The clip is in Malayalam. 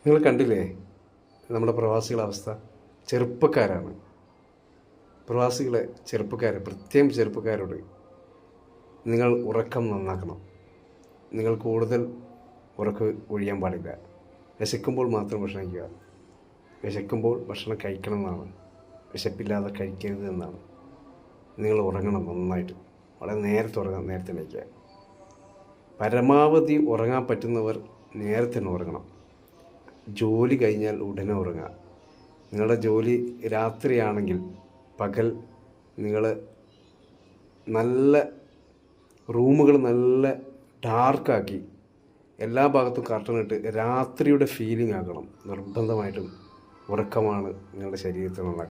നിങ്ങൾ കണ്ടില്ലേ നമ്മുടെ പ്രവാസികളുടെ അവസ്ഥ? ചെറുപ്പക്കാരാണ് പ്രവാസികളെ. പ്രത്യേകം ചെറുപ്പക്കാരോട് നിങ്ങൾ ഉറക്കം നന്നാക്കണം. നിങ്ങൾ കൂടുതൽ ഉറക്കം ഒഴിയാൻ പാടില്ല. വിശക്കുമ്പോൾ മാത്രം ഭക്ഷണം കഴിക്കുക. വിശക്കുമ്പോൾ ഭക്ഷണം കഴിക്കണം എന്നാണ്, വിശപ്പില്ലാതെ കഴിക്കരുത് എന്നാണ്. നിങ്ങൾ ഉറങ്ങണം നന്നായിട്ട്, വളരെ നേരത്തെ ഉറങ്ങാൻ, നേരത്തെ എണീക്കുക. പരമാവധി ഉറങ്ങാൻ പറ്റുന്നവർ നേരത്തെ തന്നെ ഉറങ്ങണം. ജോലി കഴിഞ്ഞാൽ ഉടനെ ഉറങ്ങുക. നിങ്ങളുടെ ജോലി രാത്രിയാണെങ്കിൽ പകൽ നിങ്ങൾ നല്ല റൂമുകൾ നല്ല ഡാർക്കാക്കി എല്ലാ ഭാഗത്തും കർട്ടനിട്ട് രാത്രിയുടെ ഫീലിംഗ് ആക്കണം. നിർബന്ധമായിട്ടും ഉറക്കമാണ് നിങ്ങളുടെ ശരീരത്തിൽ നന്നാക്കുന്നത്.